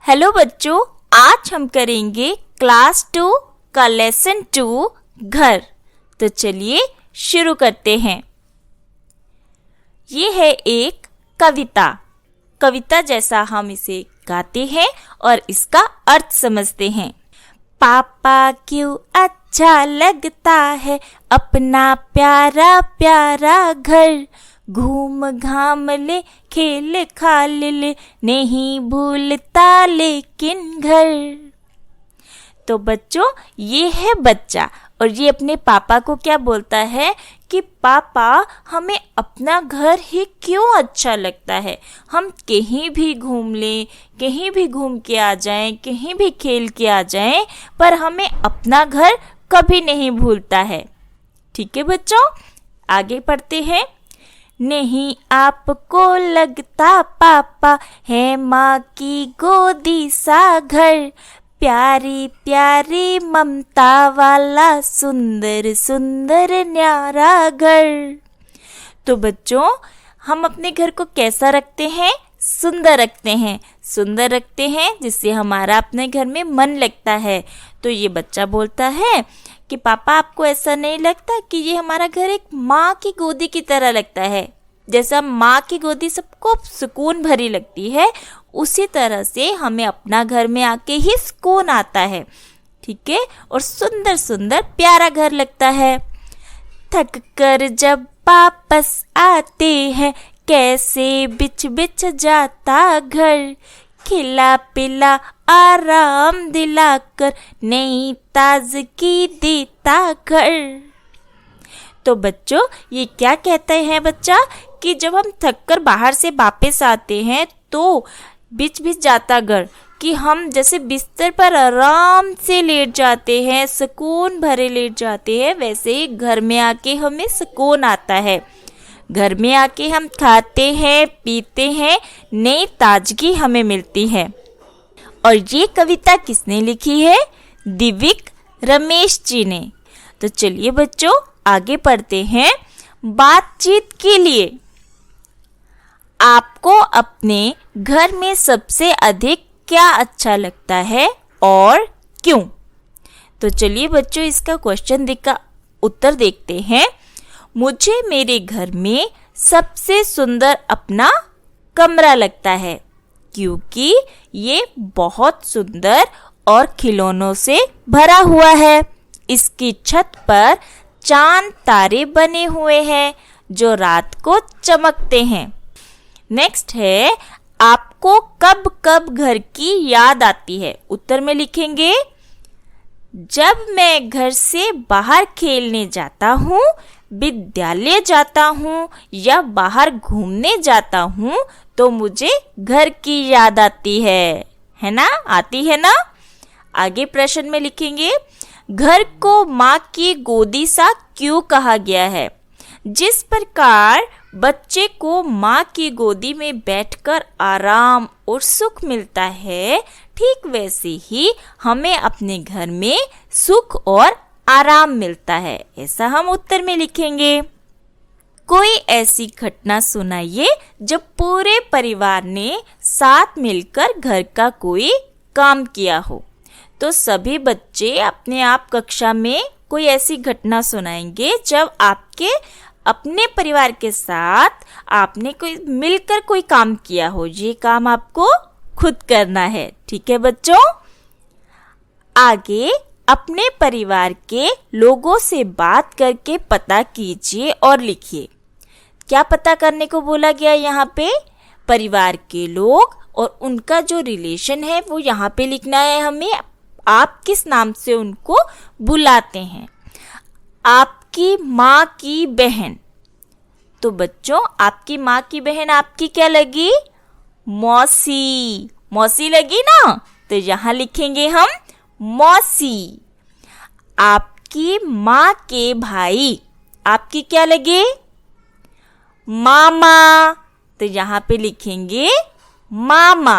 Hello बच्चों, आज हम करेंगे क्लास 2 का लेसन 2 घर। तो चलिए शुरू करते हैं। ये है एक कविता जैसा हम इसे गाते हैं और इसका अर्थ समझते हैं। पापा क्यों अच्छा लगता है अपना प्यारा प्यारा घर, घूम घाम ले खेल खाल ले नहीं भूलता लेकिन घर। तो बच्चों, ये है बच्चा और ये अपने पापा को क्या बोलता है कि पापा हमें अपना घर ही क्यों अच्छा लगता है। हम कहीं भी घूम लें, कहीं भी घूम के आ जाएं, कहीं भी खेल के आ जाएं, पर हमें अपना घर कभी नहीं भूलता है। ठीक है बच्चों, आगे पढ़ते हैं। नहीं आपको लगता पापा है माँ की गोदी सा घर, प्यारी प्यारी ममता वाला सुंदर सुंदर न्यारा घर। तो बच्चों, हम अपने घर को कैसा रखते हैं? सुंदर रखते हैं जिससे हमारा अपने घर में मन लगता है। तो ये बच्चा बोलता है कि पापा आपको ऐसा नहीं लगता कि ये हमारा घर एक माँ की गोदी की तरह लगता है? जैसा माँ की गोदी सबको सुकून भरी लगती है, उसी तरह से हमें अपना घर में आके ही सुकून आता है। ठीक है, और सुंदर सुंदर प्यारा घर लगता है। थक कर जब वापस आते हैं कैसे बिछ बिछ जाता घर, खिला पिला आराम दिलाकर नई ताजगी देता घर। तो बच्चों, ये क्या कहते हैं बच्चा कि जब हम थक कर बाहर से वापस आते हैं तो बिछ बिछ जाता घर, कि हम जैसे बिस्तर पर आराम से लेट जाते हैं, सुकून भरे लेट जाते हैं, वैसे ही घर में आके हमें सुकून आता है। घर में आके हम खाते हैं, पीते हैं, नई ताजगी हमें मिलती है। और ये कविता किसने लिखी है? दिव्यक रमेश जी ने। तो चलिए बच्चों, आगे पढ़ते हैं। बातचीत के लिए आपको अपने घर में सबसे अधिक क्या अच्छा लगता है और क्यों? तो चलिए बच्चों, इसका क्वेश्चन का उत्तर देखते हैं। मुझे मेरे घर में सबसे सुंदर अपना कमरा लगता है, क्योंकि ये बहुत सुंदर और खिलौनों से भरा हुआ है। इसकी छत पर चांद तारे बने हुए हैं जो रात को चमकते हैं। नेक्स्ट है, आपको कब कब घर की याद आती है? उत्तर में लिखेंगे, जब मैं घर से बाहर खेलने जाता हूँ, विद्यालय जाता हूँ या बाहर घूमने जाता हूँ तो मुझे घर की याद आती है ना? आती है ना? आगे प्रश्न में लिखेंगे, घर को माँ की गोदी सा क्यों कहा गया है? जिस प्रकार बच्चे को माँ की गोदी में बैठकर आराम और सुख मिलता है, ठीक वैसे ही हमें अपने घर में सुख और आराम मिलता है। ऐसा हम उत्तर में लिखेंगे। कोई ऐसी घटना सुनाइए जब पूरे परिवार ने साथ मिलकर घर का कोई काम किया हो। तो सभी बच्चे अपने आप कक्षा में कोई ऐसी घटना सुनाएंगे जब आपके अपने परिवार के साथ आपने कोई मिलकर कोई काम किया हो। ये काम आपको खुद करना है। ठीक है बच्चों, आगे अपने परिवार के लोगों से बात करके पता कीजिए और लिखिए। क्या पता करने को बोला गया यहाँ पे? परिवार के लोग और उनका जो रिलेशन है वो यहाँ पे लिखना है हमें। आप किस नाम से उनको बुलाते हैं? आपकी माँ की बहन। तो बच्चों, आपकी माँ की बहन आपकी क्या लगी? मौसी लगी ना? तो यहाँ लिखेंगे हम मौसी। आपकी माँ के भाई आपकी क्या लगे? मामा। तो यहाँ पे लिखेंगे मामा।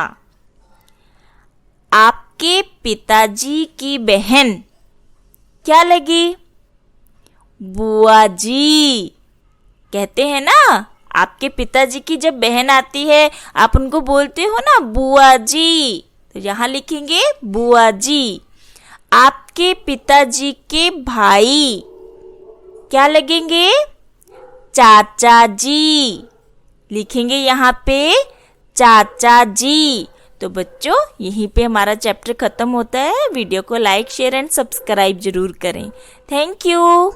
आपके पिताजी की बहन क्या लगी? बुआ जी। कहते हैं ना, आपके पिताजी की जब बहन आती है आप उनको बोलते हो ना बुआ जी। तो यहाँ लिखेंगे बुआ जी। आपके पिताजी के भाई क्या लगेंगे? चाचा जी। लिखेंगे यहाँ पे चाचा जी। तो बच्चों यहीं पे हमारा चैप्टर खत्म होता है। वीडियो को लाइक, शेयर एंड सब्सक्राइब जरूर करें। Thank you.